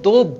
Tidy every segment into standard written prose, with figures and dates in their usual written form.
2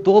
2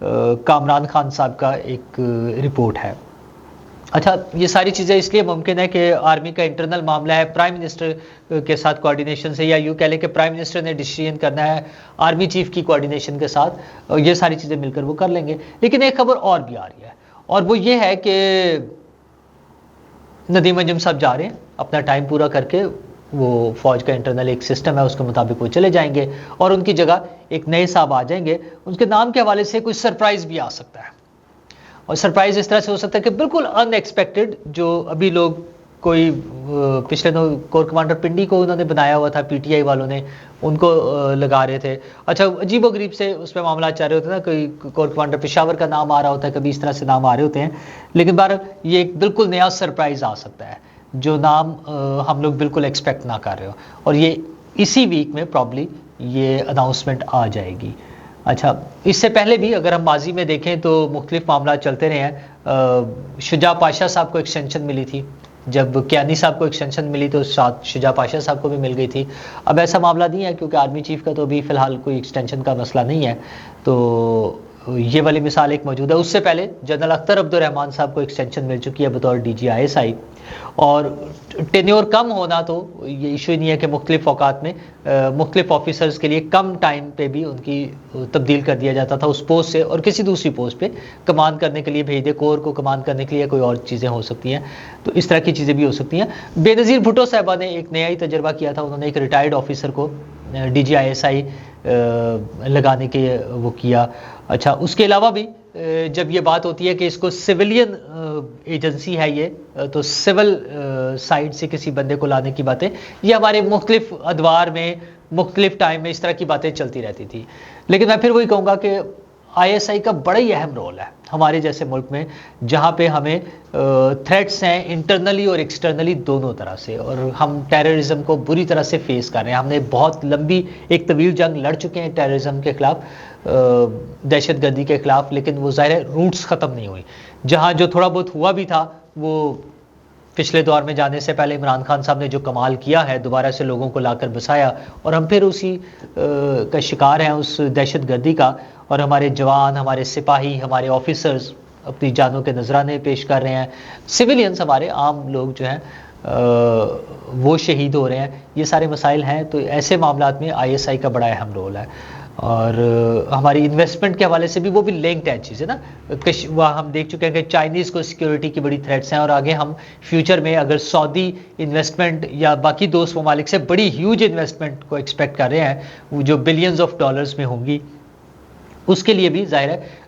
کامران خان صاحب کا ایک رپورٹ ہے۔ اچھا، یہ ساری چیزیں اس لیے ممکن ہے کہ آرمی کا انٹرنل معاملہ ہے، پرائم منسٹر کے ساتھ کوارڈینیشن سے، یا یوں کہہ لیں کہ پرائم منسٹر نے ڈیسیژن کرنا ہے آرمی چیف کی کوارڈینیشن کے ساتھ، یہ ساری چیزیں مل کر وہ کر لیں گے۔ لیکن ایک خبر اور بھی آ رہی ہے، اور وہ یہ ہے کہ ندیم انجم صاحب جا رہے ہیں اپنا ٹائم پورا کر کے، وہ فوج کا انٹرنل ایک سسٹم ہے اس کے مطابق وہ چلے جائیں گے، اور ان کی جگہ ایک نئے صاحب آ جائیں گے۔ ان کے نام کے حوالے سے کوئی سرپرائز بھی آ سکتا ہے، اور سرپرائز اس طرح سے ہو سکتا ہے کہ بالکل ان ایکسپیکٹڈ، جو ابھی لوگ کوئی پچھلے دنوں کور کمانڈر پنڈی کو انہوں نے بنایا ہوا تھا، پی ٹی آئی والوں نے ان کو لگا رہے تھے، اچھا عجیب و غریب سے اس پہ معاملات چل رہے ہوتے ہیں نا، کوئی کور کمانڈر پشاور کا نام آ رہا ہوتا ہے، کبھی اس طرح سے نام آ رہے ہوتے ہیں، لیکن بہرحال یہ ایک بالکل نیا سرپرائز آ سکتا ہے جو نام ہم لوگ بالکل ایکسپیکٹ نہ کر رہے ہو، اور یہ اسی ویک میں پرابلی یہ اناؤنسمنٹ آ جائے گی۔ اچھا، اس سے پہلے بھی اگر ہم ماضی میں دیکھیں تو مختلف معاملات چلتے رہے ہیں۔ شجاع پاشا صاحب کو ایکسٹینشن ملی تھی، جب کیانی صاحب کو ایکسٹینشن ملی تو ساتھ شجاع پاشا صاحب کو بھی مل گئی تھی۔ اب ایسا معاملہ نہیں ہے کیونکہ آرمی چیف کا تو ابھی فی الحال کوئی ایکسٹینشن کا مسئلہ نہیں ہے، تو یہ والی مثال ایک موجود ہے۔ اس سے پہلے جنرل اختر عبد الرحمان صاحب کو ایکسٹینشن مل چکی ہے بطور ڈی جی آئی ایس آئی، اور ٹینیور کم ہونا تو یہ ایشو ہی نہیں ہے کہ مختلف اوقات میں مختلف آفیسرز کے لیے کم ٹائم پہ بھی ان کی تبدیل کر دیا جاتا تھا اس پوسٹ سے، اور کسی دوسری پوسٹ پہ کمانڈ کرنے کے لیے بھیج دے، کور کو کمانڈ کرنے کے لیے کوئی اور چیزیں ہو سکتی ہیں، تو اس طرح کی چیزیں بھی ہو سکتی ہیں۔ بے نظیر بھٹو صاحبہ نے ایک نیا ہی تجربہ کیا تھا، انہوں نے ایک ریٹائرڈ آفیسر کو D G I S I لگانے کے وہ کیا۔ اچھا، اس کے علاوہ بھی جب یہ بات ہوتی ہے کہ اس کو سویلین ایجنسی ہے یہ، تو سول سائڈ سے کسی بندے کو لانے کی باتیں، یہ ہمارے مختلف ادوار میں مختلف ٹائم میں اس طرح کی باتیں چلتی رہتی تھی، لیکن میں پھر وہی کہوں گا کہ آئی ایس آئی کا بڑا ہی اہم رول ہے ہمارے جیسے ملک میں، جہاں پہ ہمیں تھریٹس ہیں انٹرنلی اور ایکسٹرنلی دونوں طرح سے، اور ہم ٹیررزم کو بری طرح سے فیس کر رہے ہیں۔ ہم نے بہت لمبی ایک طویل جنگ لڑ چکے ہیں ٹیررزم کے خلاف، دہشت گردی کے خلاف، لیکن وہ ظاہر ہے روٹس ختم نہیں ہوئی۔ جہاں جو تھوڑا بہت ہوا بھی تھا، وہ پچھلے دور میں جانے سے پہلے عمران خان صاحب نے جو کمال کیا ہے، دوبارہ سے لوگوں کو لا کر بسایا، اور ہم پھر اسی کا شکار ہیں، اس دہشت گردی کا، اور ہمارے جوان، ہمارے سپاہی، ہمارے آفیسرز اپنی جانوں کے نذرانے پیش کر رہے ہیں، سویلینز ہمارے عام لوگ جو ہیں وہ شہید ہو رہے ہیں، یہ سارے مسائل ہیں۔ تو ایسے معاملات میں آئی ایس آئی کا بڑا اہم رول ہے، اور ہماری انویسٹمنٹ کے حوالے سے بھی وہ بھی لنکڈ ہے چیزیں نا، وہاں ہم دیکھ چکے ہیں کہ چائنیز کو سیکیورٹی کی بڑی تھریٹس ہیں، اور آگے ہم فیوچر میں اگر سعودی انویسٹمنٹ یا باقی دوست ممالک سے بڑی ہیوج انویسٹمنٹ کو ایکسپیکٹ کر رہے ہیں، وہ جو بلینز آف ڈالرز میں ہوں گی، اس کے لیے بھی ظاہر ہے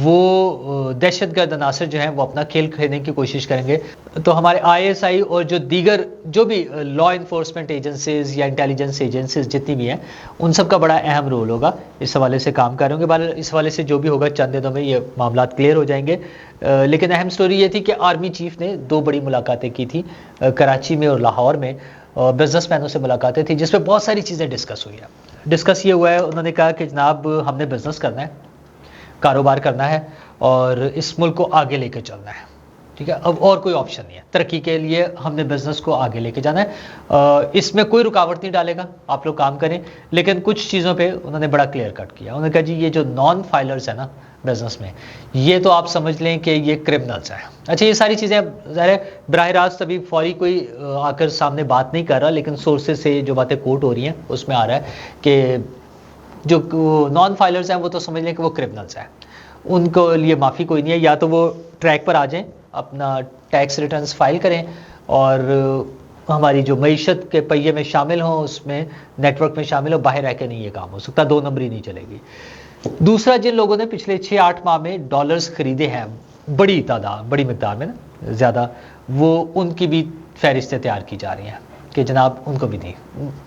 وہ دہشت گرد عناصر جو ہیں وہ اپنا کھیل کھیلنے کی کوشش کریں گے۔ تو ہمارے آئی ایس آئی اور جو دیگر جو بھی لا انفورسمنٹ ایجنسیز یا انٹیلیجنس ایجنسیز جتنی بھی ہیں، ان سب کا بڑا اہم رول ہوگا، اس حوالے سے کام کر رہے ہوں گے۔ اس حوالے سے جو بھی ہوگا چند دنوں میں یہ معاملات کلیئر ہو جائیں گے، لیکن اہم سٹوری یہ تھی کہ آرمی چیف نے 2 بڑی ملاقاتیں کی تھی، کراچی میں اور لاہور میں، اور بزنس مینوں سے ملاقاتیں تھیں جس پہ بہت ساری چیزیں ڈسکس ہوئی ہیں۔ ڈسکس یہ ہوا ہے، انہوں نے کہا کہ جناب ہم نے بزنس کرنا ہے، کاروبار کرنا ہے، اور اس ملک کو آگے لے کے چلنا ہے، ٹھیک ہے، اب اور کوئی آپشن نہیں ہے، ترقی کے لیے ہم نے بزنس کو آگے لے کے جانا ہے، اس میں کوئی رکاوٹ نہیں ڈالے گا، آپ لوگ کام کریں۔ لیکن کچھ چیزوں پہ انہوں نے بڑا کلیئر کٹ کیا، انہوں نے کہا جی یہ جو نان فائلرز ہیں نا بزنس میں، یہ تو آپ سمجھ لیں کہ یہ کرمنلز ہیں۔ اچھا، یہ ساری چیزیں ظاہر ہے براہ راست ابھی فوری کوئی آ کر سامنے بات نہیں کر رہا، لیکن سورسز سے جو باتیں کوٹ ہو رہی ہیں اس میں آ رہا ہے کہ جو نان فائلرز ہیں وہ تو سمجھ لیں کہ وہ کرمنلز ہیں، ان کو لیے معافی کوئی نہیں ہے، یا تو وہ ٹریک پر آ جائیں، اپنا ٹیکس ریٹرنز فائل کریں، اور ہماری جو معیشت کے پہیے میں شامل ہوں، اس میں نیٹ ورک میں شامل ہوں، باہر رہ کے نہیں یہ کام ہو سکتا، 2 نمبری نہیں چلے گی۔ دوسرا، جن لوگوں نے پچھلے 6-8 ماہ میں ڈالرز خریدے ہیں بڑی تعداد، بڑی مقدار میں نا زیادہ، وہ ان کی بھی فہرستیں تیار کی جا رہی ہیں کہ جناب ان کو بھی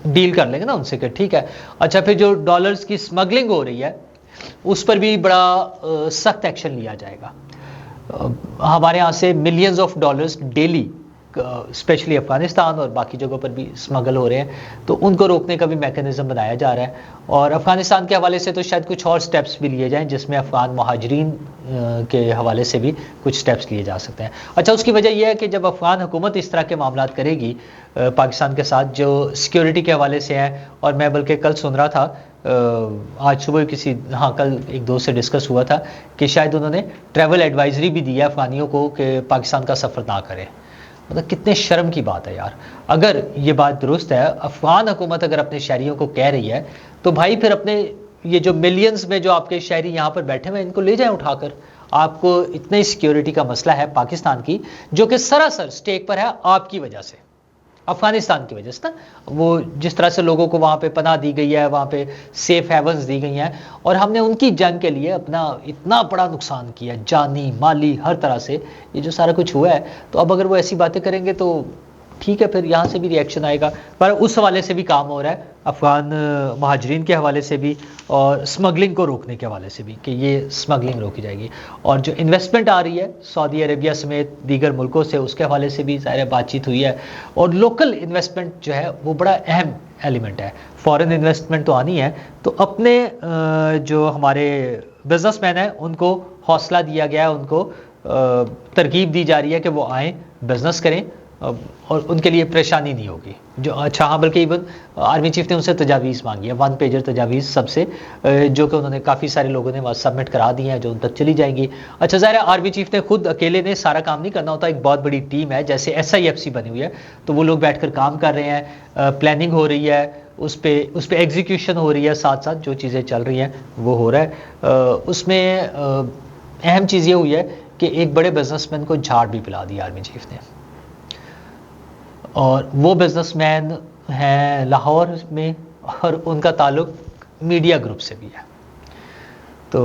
ڈیل کر لیں گے نا ان سے کہ ٹھیک ہے۔ اچھا، پھر جو ڈالرز کی سمگلنگ ہو رہی ہے اس پر بھی بڑا سخت ایکشن لیا جائے گا۔ ہمارے ہاں سے millions of dollars daily especially Afghanistan اور باقی جگہوں پر بھی اسمگل ہو رہے ہیں، تو ان کو روکنے کا بھی میکینزم بنایا جا رہا ہے. اور افغانستان کے حوالے سے تو شاید کچھ اور سٹیپس بھی لیے جائیں، جس میں افغان مہاجرین کے حوالے سے بھی کچھ سٹیپس لیے جا سکتے ہیں. اچھا، اس کی وجہ یہ ہے کہ جب افغان حکومت اس طرح کے معاملات کرے گی پاکستان کے ساتھ جو سیکیورٹی کے حوالے سے ہیں، اور میں بلکہ کل سن رہا تھا، آج صبح کل ایک دوست سے ڈسکس ہوا تھا کہ شاید انہوں نے ٹریول ایڈوائزری بھی دی ہے افغانیوں کو کہ پاکستان کا سفر نہ کریں. مطلب کتنے شرم کی بات ہے یار. اگر یہ بات درست ہے، افغان حکومت اگر اپنے شہریوں کو کہہ رہی ہے، تو بھائی پھر اپنے یہ جو ملینز میں جو آپ کے شہری یہاں پر بیٹھے ہوئے ہیں، ان کو لے جائیں اٹھا کر. آپ کو اتنے سیکیورٹی کا مسئلہ ہے پاکستان کی، جو کہ سراسر سٹیک پر ہے آپ کی وجہ سے، افغانستان کی وجہ سے نا. وہ جس طرح سے لوگوں کو وہاں پہ پناہ دی گئی ہے، وہاں پہ سیف ہیونز دی گئی ہیں، اور ہم نے ان کی جنگ کے لیے اپنا اتنا بڑا نقصان کیا، جانی مالی ہر طرح سے، یہ جو سارا کچھ ہوا ہے. تو اب اگر وہ ایسی باتیں کریں گے تو ٹھیک ہے، پھر یہاں سے بھی ریئیکشن آئے گا. پر اس حوالے سے بھی کام ہو رہا ہے، افغان مہاجرین کے حوالے سے بھی، اور اسمگلنگ کو روکنے کے حوالے سے بھی، کہ یہ اسمگلنگ روکی جائے گی. اور جو انویسٹمنٹ آ رہی ہے سعودی عربیہ سمیت دیگر ملکوں سے، اس کے حوالے سے بھی ظاہر بات چیت ہوئی ہے. اور لوکل انویسٹمنٹ جو ہے وہ بڑا اہم ایلیمنٹ ہے. فورن انویسٹمنٹ تو آنی ہے، تو اپنے جو ہمارے بزنس مین ہیں ان کو حوصلہ دیا گیا ہے، ان کو ترغیب دی جا رہی ہے کہ وہ آئیں، بزنس کریں، اور ان کے لیے پریشانی نہیں ہوگی. جو اچھا ہاں، بلکہ ایون آرمی چیف نے ان سے تجاویز مانگی ہے، 1 پیجر تجاویز سب سے، جو کہ انہوں نے کافی سارے لوگوں نے سبمٹ کرا دی ہیں، جو ان تک چلی جائیں گی. اچھا، ظاہر ہے آرمی چیف نے خود اکیلے نے سارا کام نہیں کرنا ہوتا، ایک بہت بڑی ٹیم ہے، جیسے SIFC بنی ہوئی ہے، تو وہ لوگ بیٹھ کر کام کر رہے ہیں، پلاننگ ہو رہی ہے، اس پہ ایگزیکیوشن ہو رہی ہے، ساتھ ساتھ جو چیزیں چل رہی ہیں وہ ہو رہا ہے. اس میں اہم چیز یہ ہوئی ہے کہ ایک بڑے بزنس مین کو جھاڑ بھی پلا دی آرمی چیف نے، اور وہ بزنس مین ہیں لاہور میں، اور ان کا تعلق میڈیا گروپ سے بھی ہے. تو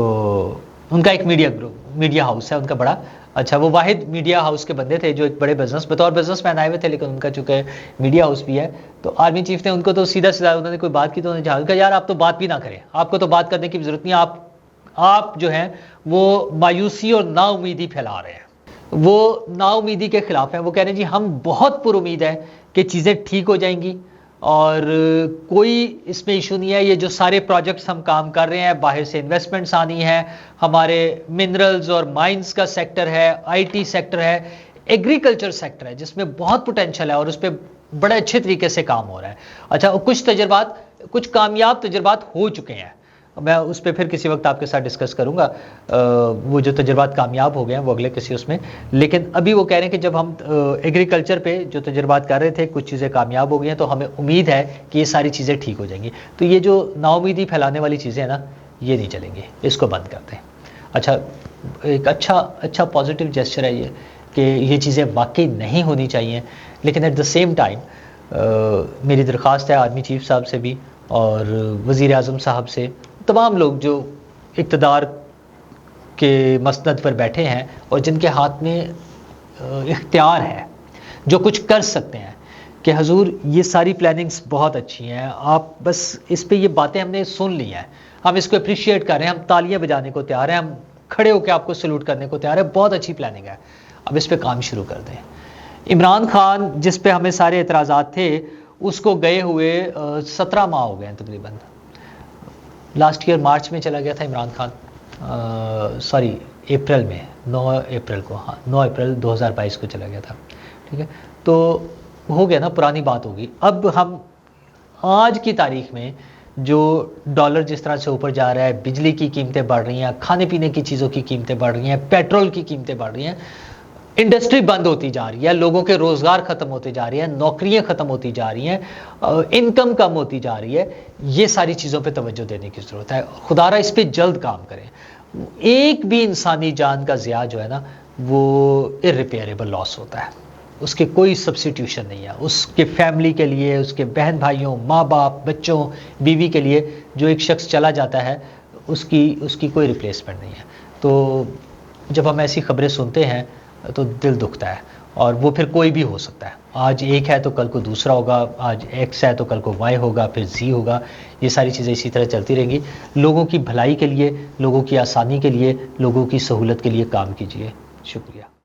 ان کا ایک میڈیا ہاؤس ہے ان کا بڑا اچھا. وہ واحد میڈیا ہاؤس کے بندے تھے جو ایک بڑے بطور بزنس مین آئے ہوئے تھے، لیکن ان کا چونکہ میڈیا ہاؤس بھی ہے. تو آرمی چیف نے ان کو تو سیدھا انہوں نے کوئی بات کی تو انہوں نے جھاڑ کہا، یار آپ تو بات بھی نہ کریں، آپ کو تو بات کرنے کی ضرورت نہیں، آپ جو ہیں وہ مایوسی اور نا امیدی پھیلا رہے ہیں، وہ نا امیدی کے خلاف ہیں. وہ کہہ رہے ہیں جی ہم بہت پر امید ہے کہ چیزیں ٹھیک ہو جائیں گی، اور کوئی اس میں ایشو نہیں ہے. یہ جو سارے پروجیکٹس ہم کام کر رہے ہیں، باہر سے انویسٹمنٹس آنی ہے، ہمارے منرلز اور مائنز کا سیکٹر ہے، IT سیکٹر ہے، ایگریکلچر سیکٹر ہے، جس میں بہت پوٹینشل ہے، اور اس پہ بڑے اچھے طریقے سے کام ہو رہا ہے. اچھا، کچھ کامیاب تجربات ہو چکے ہیں، میں اس پہ پھر کسی وقت آپ کے ساتھ ڈسکس کروں گا. وہ جو تجربات کامیاب ہو گئے ہیں وہ اگلے کسی اس میں، لیکن ابھی وہ کہہ رہے ہیں کہ جب ہم ایگریکلچر پہ جو تجربات کر رہے تھے کچھ چیزیں کامیاب ہو گئی ہیں، تو ہمیں امید ہے کہ یہ ساری چیزیں ٹھیک ہو جائیں گی. تو یہ جو نا امیدی پھیلانے والی چیزیں ہیں نا، یہ نہیں چلیں گی، اس کو بند کرتے ہیں. اچھا، ایک اچھا پازیٹیو جیسچر ہے یہ کہ یہ چیزیں واقعی نہیں ہونی چاہیے، لیکن ایٹ دا سیم ٹائم میری درخواست ہے آرمی چیف صاحب سے بھی اور وزیر اعظم صاحب سے، تمام لوگ جو اقتدار کے مسند پر بیٹھے ہیں اور جن کے ہاتھ میں اختیار ہے، جو کچھ کر سکتے ہیں، کہ حضور یہ ساری پلاننگز بہت اچھی ہیں، آپ بس اس پہ یہ باتیں ہم نے سن لی ہیں، ہم اس کو اپریشیٹ کر رہے ہیں، ہم تالیاں بجانے کو تیار ہیں، ہم کھڑے ہو کے آپ کو سلوٹ کرنے کو تیار ہے، بہت اچھی پلاننگ ہے، اب اس پہ کام شروع کر دیں. عمران خان جس پہ ہمیں سارے اعتراضات تھے، اس کو گئے ہوئے 17 ماہ ہو گئے ہیں تقریباً. لاسٹ ایئر مارچ میں چلا گیا تھا عمران خان، اپریل میں، 9 اپریل 2022 کو چلا گیا تھا. ٹھیک ہے، تو ہو گیا نا، پرانی بات ہوگی. اب ہم آج کی تاریخ میں جو ڈالر جس طرح سے اوپر جا رہا ہے، بجلی کی قیمتیں بڑھ رہی ہیں، کھانے پینے کی چیزوں کی قیمتیں بڑھ رہی ہیں، پیٹرول کی قیمتیں بڑھ رہی ہیں، انڈسٹری بند ہوتی جا رہی ہے، لوگوں کے روزگار ختم ہوتے جا رہی ہیں، نوکریاں ختم ہوتی جا رہی ہیں، انکم کم ہوتی جا رہی ہے. یہ ساری چیزوں پہ توجہ دینے کی ضرورت ہے. خدا را اس پہ جلد کام کریں. ایک بھی انسانی جان کا ضیاع جو ہے نا، وہ irreparable لاس ہوتا ہے، اس کے کوئی سبسٹیوشن نہیں ہے. اس کے فیملی کے لیے، اس کے بہن بھائیوں، ماں باپ، بچوں، بیوی کے لیے جو ایک شخص چلا جاتا ہے، اس کی کوئی ریپلیسمنٹ نہیں ہے. تو جب ہم ایسی خبریں سنتے ہیں تو دل دکھتا ہے، اور وہ پھر کوئی بھی ہو سکتا ہے. آج ایک ہے تو کل کو دوسرا ہوگا، آج ایکس ہے تو کل کو وائی ہوگا، پھر زی ہوگا. یہ ساری چیزیں اسی طرح چلتی رہیں گی. لوگوں کی بھلائی کے لیے، لوگوں کی آسانی کے لیے، لوگوں کی سہولت کے لیے کام کیجیے. شکریہ.